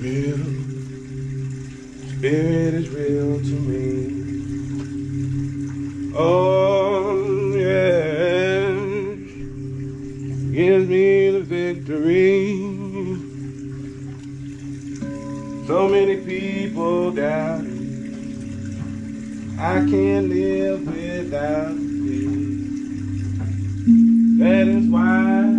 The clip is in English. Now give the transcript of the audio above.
Real spirit is real to me. Oh, yes, gives me the victory. So many people doubt it. I can't live without it. That is why